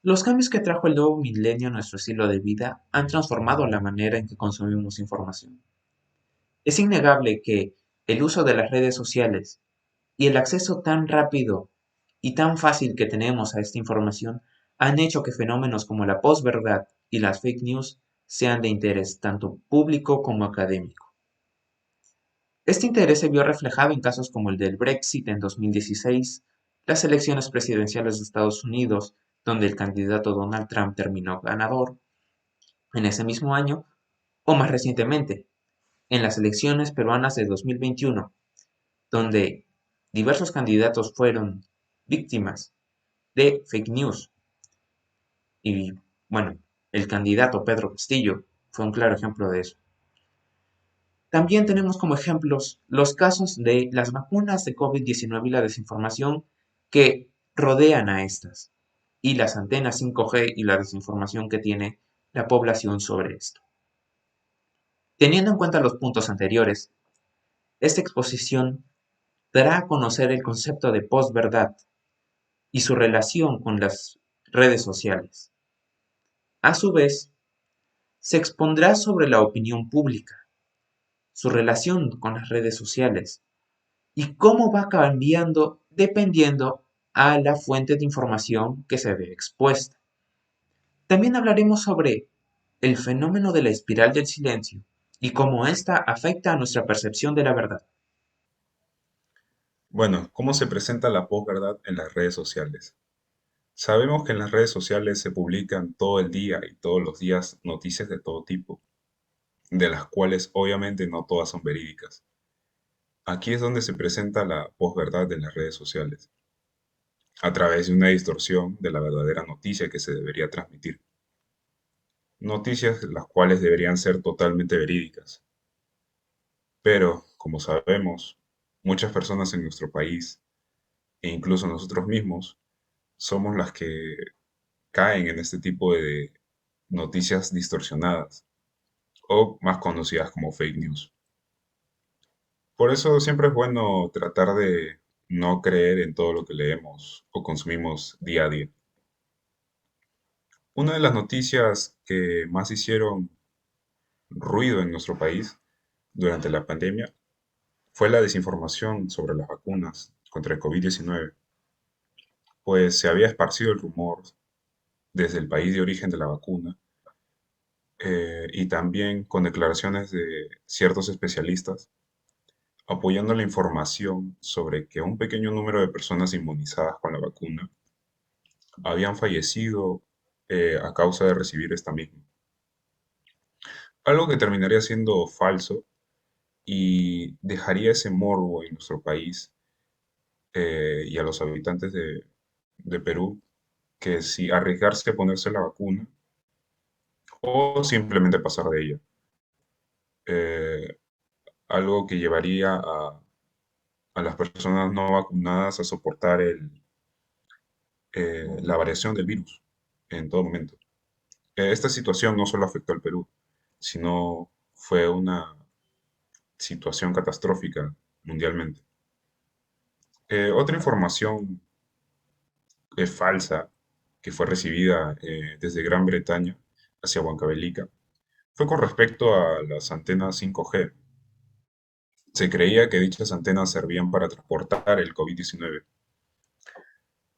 Los cambios que trajo el nuevo milenio a nuestro estilo de vida han transformado la manera en que consumimos información. Es innegable que el uso de las redes sociales y el acceso tan rápido y tan fácil que tenemos a esta información han hecho que fenómenos como la posverdad y las fake news sean de interés tanto público como académico. Este interés se vio reflejado en casos como el del Brexit en 2016, las elecciones presidenciales de Estados Unidos, donde el candidato Donald Trump terminó ganador en ese mismo año, o más recientemente, en las elecciones peruanas de 2021, donde diversos candidatos fueron víctimas de fake news. Y bueno, el candidato Pedro Castillo fue un claro ejemplo de eso. También tenemos como ejemplos los casos de las vacunas de COVID-19 y la desinformación que rodean a estas, y las antenas 5G y la desinformación que tiene la población sobre esto. Teniendo en cuenta los puntos anteriores, esta exposición dará a conocer el concepto de posverdad y su relación con las redes sociales. A su vez, se expondrá sobre la opinión pública, su relación con las redes sociales y cómo va cambiando dependiendo a la fuente de información que se ve expuesta. También hablaremos sobre el fenómeno de la espiral del silencio y cómo ésta afecta a nuestra percepción de la verdad. Bueno, ¿cómo se presenta la posverdad en las redes sociales? Sabemos que en las redes sociales se publican todo el día y todos los días noticias de todo tipo, de las cuales obviamente no todas son verídicas. Aquí es donde se presenta la posverdad en las redes sociales, a través de una distorsión de la verdadera noticia que se debería transmitir. Noticias las cuales deberían ser totalmente verídicas. Pero, como sabemos, muchas personas en nuestro país, e incluso nosotros mismos, somos las que caen en este tipo de noticias distorsionadas o más conocidas como fake news. Por eso siempre es bueno tratar de no creer en todo lo que leemos o consumimos día a día. Una de las noticias que más hicieron ruido en nuestro país durante la pandemia fue la desinformación sobre las vacunas contra el COVID-19, pues se había esparcido el rumor desde el país de origen de la vacuna, y también con declaraciones de ciertos especialistas apoyando la información sobre que un pequeño número de personas inmunizadas con la vacuna habían fallecido a causa de recibir esta misma. Algo que terminaría siendo falso y dejaría ese morbo en nuestro país, y a los habitantes de Perú, que si arriesgarse a ponerse la vacuna o simplemente pasar de ella. Eh, Algo que llevaría a las personas no vacunadas a soportar la variación del virus en todo momento. Esta situación no solo afectó al Perú, sino fue una situación catastrófica mundialmente. Otra información falsa que fue recibida desde Gran Bretaña hacia Huancavelica fue con respecto a las antenas 5G. Se creía que dichas antenas servían para transportar el COVID-19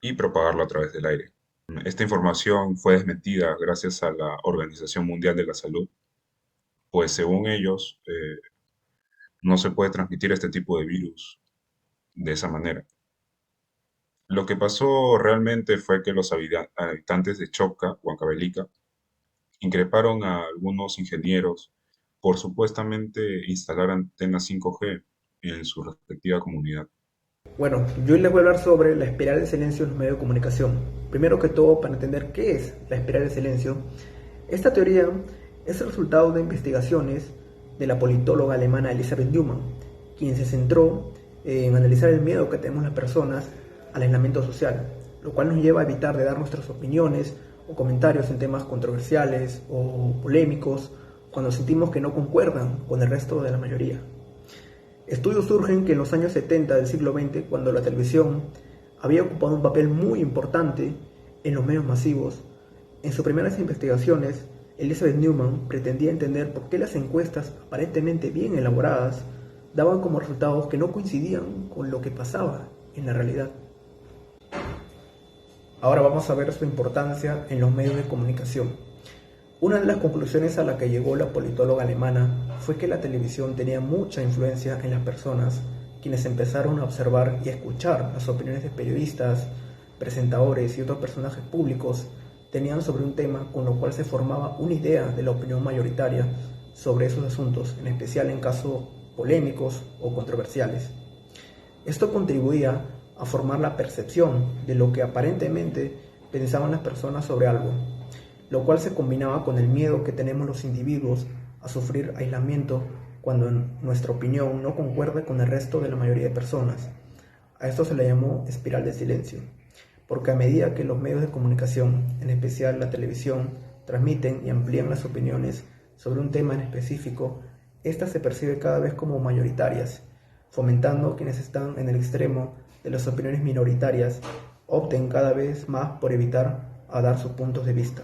y propagarlo a través del aire. Esta información fue desmentida gracias a la Organización Mundial de la Salud, pues según ellos no se puede transmitir este tipo de virus de esa manera. Lo que pasó realmente fue que los habitantes de Chocca, Huancavelica, increparon a algunos ingenieros por supuestamente instalar antenas 5G en su respectiva comunidad. Bueno, yo hoy les voy a hablar sobre la espiral de silencio en los medios de comunicación. Primero que todo, para entender qué es la espiral de silencio, esta teoría es el resultado de investigaciones de la politóloga alemana Elisabeth Neumann, quien se centró en analizar el miedo que tenemos las personas al aislamiento social, lo cual nos lleva a evitar de dar nuestras opiniones o comentarios en temas controversiales o polémicos cuando sentimos que no concuerdan con el resto de la mayoría. Estudios surgen que en los años 70 del siglo XX, cuando la televisión había ocupado un papel muy importante en los medios masivos, En sus primeras investigaciones, Elizabeth Newman pretendía entender por qué las encuestas aparentemente bien elaboradas daban como resultados que no coincidían con lo que pasaba en la realidad. Ahora vamos a ver su importancia en los medios de comunicación. Una de las conclusiones a la que llegó la politóloga alemana fue que la televisión tenía mucha influencia en las personas, quienes empezaron a observar y a escuchar las opiniones de periodistas, presentadores y otros personajes públicos tenían sobre un tema, con lo cual se formaba una idea de la opinión mayoritaria sobre esos asuntos, en especial en casos polémicos o controversiales. Esto contribuía a formar la percepción de lo que aparentemente pensaban las personas sobre algo, lo cual se combinaba con el miedo que tenemos los individuos a sufrir aislamiento cuando nuestra opinión no concuerda con el resto de la mayoría de personas. A esto se le llamó espiral de silencio, porque a medida que los medios de comunicación, en especial la televisión, transmiten y amplían las opiniones sobre un tema en específico, ésta se percibe cada vez como mayoritarias, fomentando quienes están en el extremo de las opiniones minoritarias opten cada vez más por evitar a dar sus puntos de vista.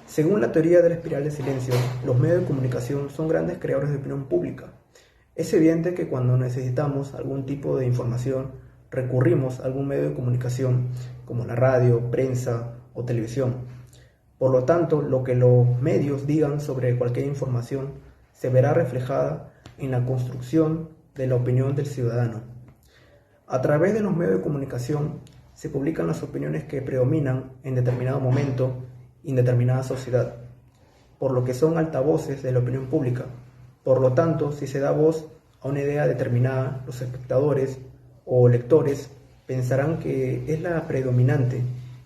Según la teoría de la espiral de silencio, los medios de comunicación son grandes creadores de opinión pública. Es evidente que cuando necesitamos algún tipo de información, recurrimos a algún medio de comunicación, como la radio, prensa o televisión. Por lo tanto, lo que los medios digan sobre cualquier información se verá reflejada en la construcción de la opinión del ciudadano. A través de los medios de comunicación se publican las opiniones que predominan en determinado momento y en determinada sociedad, por lo que son altavoces de la opinión pública. Por lo tanto, si se da voz a una idea determinada, los espectadores o lectores pensarán que es la predominante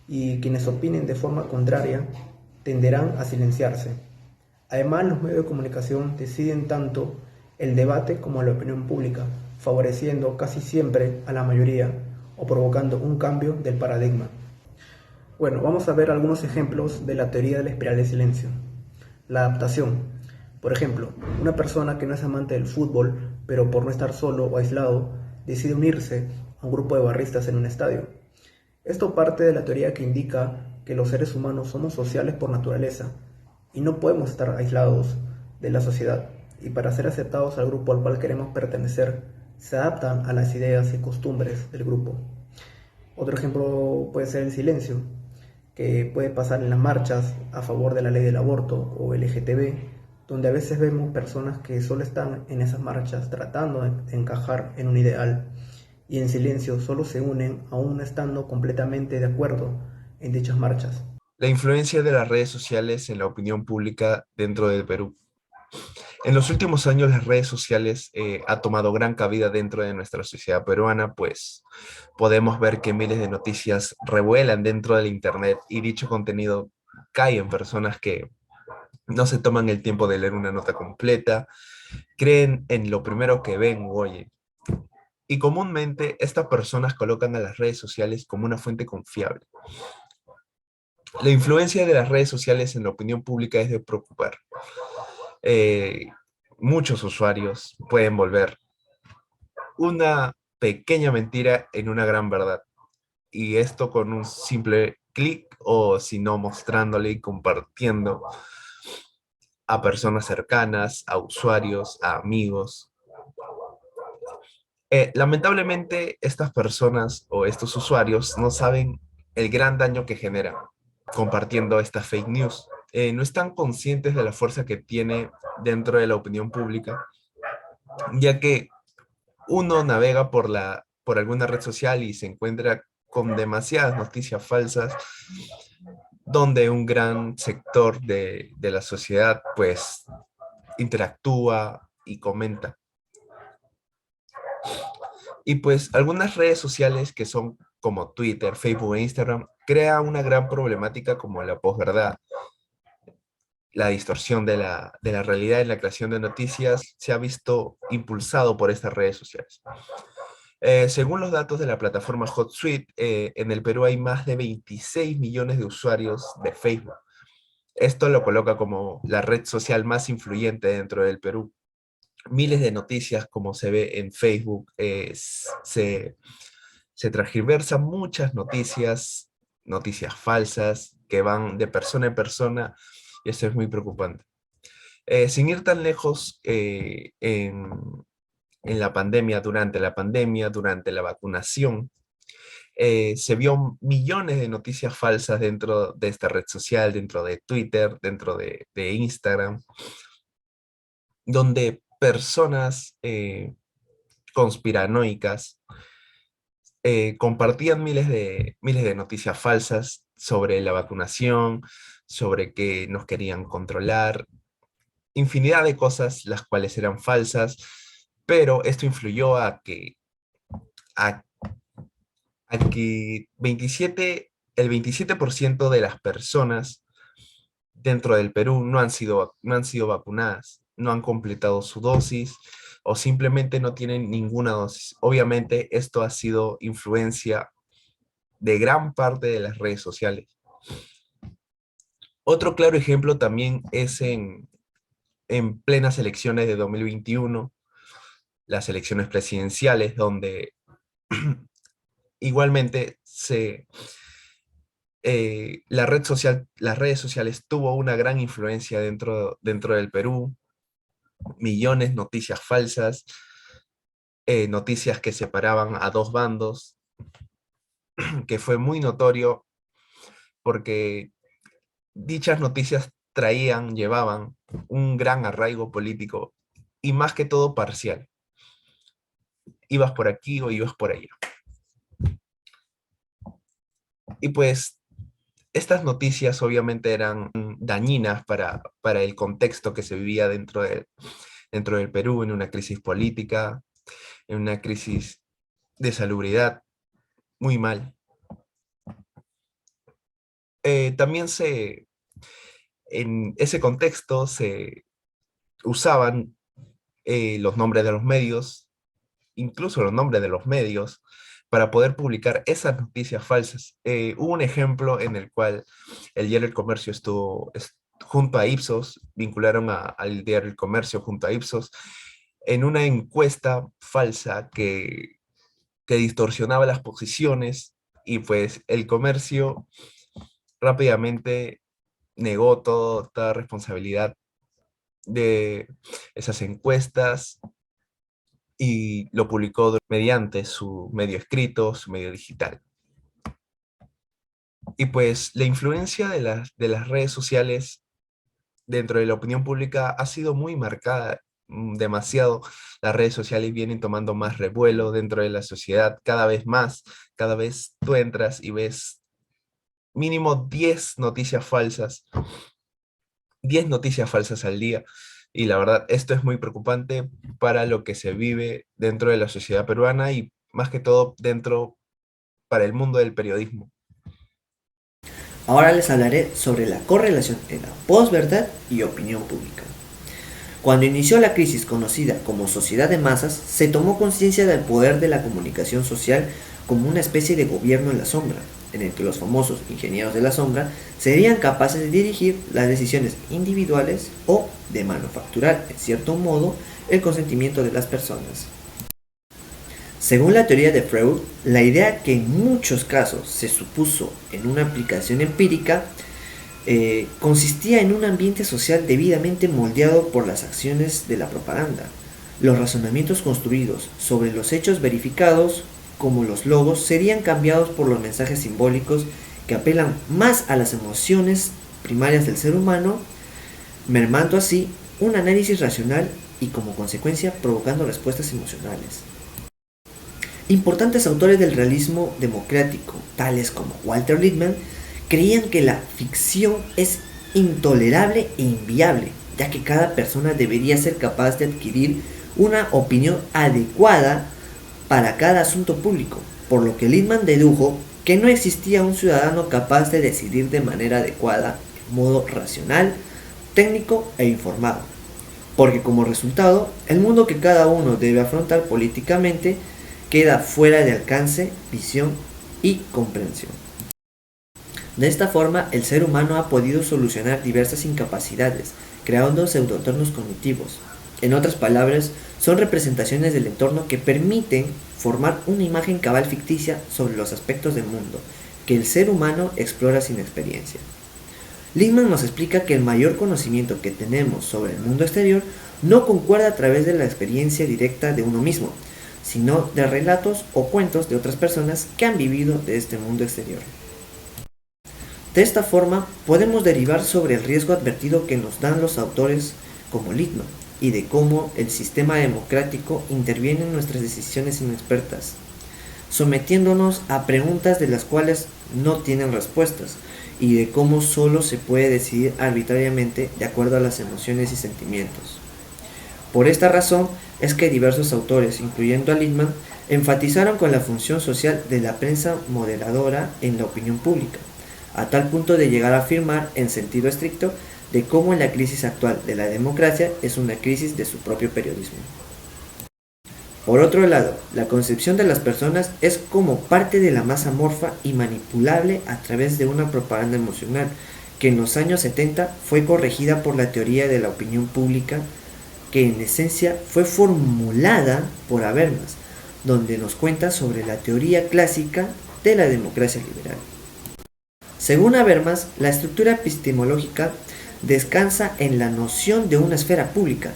y quienes opinen de forma contraria tenderán a silenciarse. Además, los medios de comunicación deciden tanto el debate como la opinión pública, favoreciendo casi siempre a la mayoría o provocando un cambio del paradigma. Bueno, vamos a ver algunos ejemplos de la teoría de la espiral de silencio. La adaptación. Por ejemplo, una persona que no es amante del fútbol, pero por no estar solo o aislado, decide unirse a un grupo de barristas en un estadio. Esto parte de la teoría que indica que los seres humanos somos sociales por naturaleza y no podemos estar aislados de la sociedad, y para ser aceptados al grupo al cual queremos pertenecer, se adaptan a las ideas y costumbres del grupo. Otro ejemplo puede ser el silencio, que puede pasar en las marchas a favor de la ley del aborto o LGTB, donde a veces vemos personas que solo están en esas marchas tratando de encajar en un ideal y en silencio solo se unen aún estando completamente de acuerdo en dichas marchas. La influencia de las redes sociales en la opinión pública dentro del Perú. En los últimos años las redes sociales ha tomado gran cabida dentro de nuestra sociedad peruana, pues podemos ver que miles de noticias revuelan dentro del internet y dicho contenido cae en personas que no se toman el tiempo de leer una nota completa, creen en lo primero que ven o oyen. Y comúnmente estas personas colocan a las redes sociales como una fuente confiable. La influencia de las redes sociales en la opinión pública es de preocupar. Muchos usuarios pueden volver una pequeña mentira en una gran verdad. Y esto con un simple clic o si no mostrándole y compartiendo a personas cercanas, a usuarios, a amigos. Lamentablemente estas personas o estos usuarios no saben el gran daño que generan compartiendo estas fake news. No están conscientes de la fuerza que tiene dentro de la opinión pública, ya que uno navega por alguna red social y se encuentra con demasiadas noticias falsas, donde un gran sector de la sociedad pues interactúa y comenta. Y pues algunas redes sociales que son como Twitter, Facebook e Instagram crean una gran problemática como la posverdad. La distorsión de la realidad en la creación de noticias se ha visto impulsado por estas redes sociales. Según los datos de la plataforma HotSuite, en el Perú hay más de 26 millones de usuarios de Facebook. Esto lo coloca como la red social más influyente dentro del Perú. Miles de noticias, como se ve en Facebook, se transgiversan muchas noticias falsas, que van de persona en persona, y esto es muy preocupante. Sin ir tan lejos, en la pandemia, durante la vacunación, se vio millones de noticias falsas dentro de esta red social, dentro de Twitter, dentro de Instagram, donde personas conspiranoicas compartían miles de noticias falsas sobre la vacunación, sobre que nos querían controlar, infinidad de cosas las cuales eran falsas, pero esto influyó a, a que el 27% de las personas dentro del Perú no han sido vacunadas, no han completado su dosis o simplemente no tienen ninguna dosis. Obviamente esto ha sido influencia de gran parte de las redes sociales. Otro claro ejemplo también es en plenas elecciones de 2021, las elecciones presidenciales, donde igualmente las redes sociales tuvo una gran influencia dentro del Perú, millones de noticias falsas, noticias que separaban a dos bandos, que fue muy notorio porque dichas noticias llevaban un gran arraigo político y más que todo parcial. Ibas por aquí o ibas por allá. Y pues estas noticias obviamente eran dañinas para el contexto que se vivía dentro del Perú, en una crisis política, en una crisis de salubridad, muy mal. También en ese contexto se usaban los nombres de los medios, incluso los nombres de los medios, para poder publicar esas noticias falsas. Hubo un ejemplo en el cual el diario El Comercio estuvo junto a Ipsos, vincularon al diario El Comercio junto a Ipsos, en una encuesta falsa que distorsionaba las posiciones, y pues El Comercio rápidamente negó toda responsabilidad de esas encuestas y lo publicó mediante su medio escrito, su medio digital. Y pues la influencia de las redes sociales dentro de la opinión pública ha sido muy marcada, demasiado. Las redes sociales vienen tomando más revuelo dentro de la sociedad, cada vez más. Cada vez tú entras y ves mínimo 10 noticias falsas al día. Y la verdad, esto es muy preocupante para lo que se vive dentro de la sociedad peruana y más que todo para el mundo del periodismo. Ahora les hablaré sobre la correlación entre la posverdad y opinión pública. Cuando inició la crisis conocida como sociedad de masas, se tomó conciencia del poder de la comunicación social como una especie de gobierno en la sombra, en el que los famosos ingenieros de la sombra serían capaces de dirigir las decisiones individuales o de manufacturar, en cierto modo, el consentimiento de las personas. Según la teoría de Freud, la idea que en muchos casos se supuso en una aplicación empírica consistía en un ambiente social debidamente moldeado por las acciones de la propaganda. Los razonamientos construidos sobre los hechos verificados, como los logos, serían cambiados por los mensajes simbólicos que apelan más a las emociones primarias del ser humano, mermando así un análisis racional y como consecuencia provocando respuestas emocionales. Importantes autores del realismo democrático, tales como Walter Lippmann, creían que la ficción es intolerable e inviable, ya que cada persona debería ser capaz de adquirir una opinión adecuada para cada asunto público, por lo que Lippmann dedujo que no existía un ciudadano capaz de decidir de manera adecuada, de modo racional, técnico e informado, porque como resultado, el mundo que cada uno debe afrontar políticamente queda fuera de alcance, visión y comprensión. De esta forma, el ser humano ha podido solucionar diversas incapacidades, creando pseudoentornos cognitivos. En otras palabras, son representaciones del entorno que permiten formar una imagen cabal ficticia sobre los aspectos del mundo, que el ser humano explora sin experiencia. Lippmann nos explica que el mayor conocimiento que tenemos sobre el mundo exterior no concuerda a través de la experiencia directa de uno mismo, sino de relatos o cuentos de otras personas que han vivido de este mundo exterior. De esta forma, podemos derivar sobre el riesgo advertido que nos dan los autores como Lippmann y de cómo el sistema democrático interviene en nuestras decisiones inexpertas, sometiéndonos a preguntas de las cuales no tienen respuestas y de cómo solo se puede decidir arbitrariamente de acuerdo a las emociones y sentimientos. Por esta razón es que diversos autores, incluyendo a Lippmann, enfatizaron con la función social de la prensa moderadora en la opinión pública, a tal punto de llegar a afirmar en sentido estricto de cómo la crisis actual de la democracia es una crisis de su propio periodismo. Por otro lado, la concepción de las personas es como parte de la masa amorfa y manipulable a través de una propaganda emocional que en los años 70 fue corregida por la teoría de la opinión pública, que en esencia fue formulada por Habermas, donde nos cuenta sobre la teoría clásica de la democracia liberal. Según Habermas, la estructura epistemológica descansa en la noción de una esfera pública,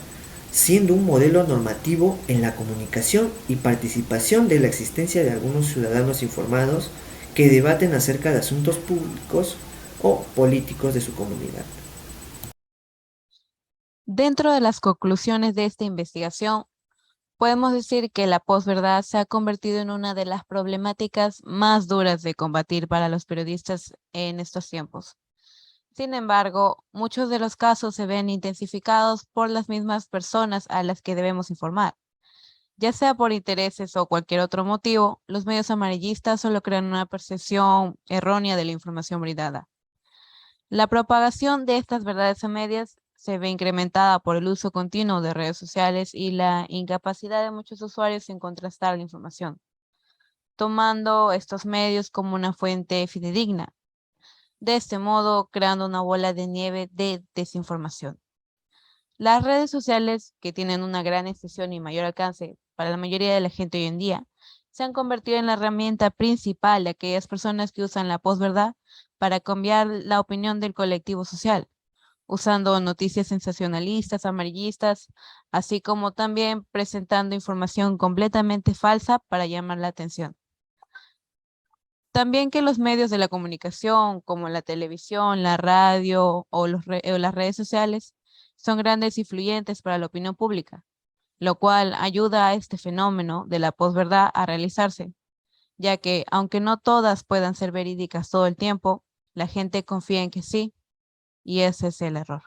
siendo un modelo normativo en la comunicación y participación de la existencia de algunos ciudadanos informados que debaten acerca de asuntos públicos o políticos de su comunidad. Dentro de las conclusiones de esta investigación, podemos decir que la posverdad se ha convertido en una de las problemáticas más duras de combatir para los periodistas en estos tiempos. Sin embargo, muchos de los casos se ven intensificados por las mismas personas a las que debemos informar. Ya sea por intereses o cualquier otro motivo, los medios amarillistas solo crean una percepción errónea de la información brindada. La propagación de estas verdades a medias se ve incrementada por el uso continuo de redes sociales y la incapacidad de muchos usuarios en contrastar la información, tomando estos medios como una fuente fidedigna. De este modo, creando una bola de nieve de desinformación. Las redes sociales, que tienen una gran extensión y mayor alcance para la mayoría de la gente hoy en día, se han convertido en la herramienta principal de aquellas personas que usan la posverdad para cambiar la opinión del colectivo social, usando noticias sensacionalistas, amarillistas, así como también presentando información completamente falsa para llamar la atención. También que los medios de la comunicación, como la televisión, la radio o las redes sociales, son grandes influyentes para la opinión pública, lo cual ayuda a este fenómeno de la posverdad a realizarse, ya que aunque no todas puedan ser verídicas todo el tiempo, la gente confía en que sí, y ese es el error.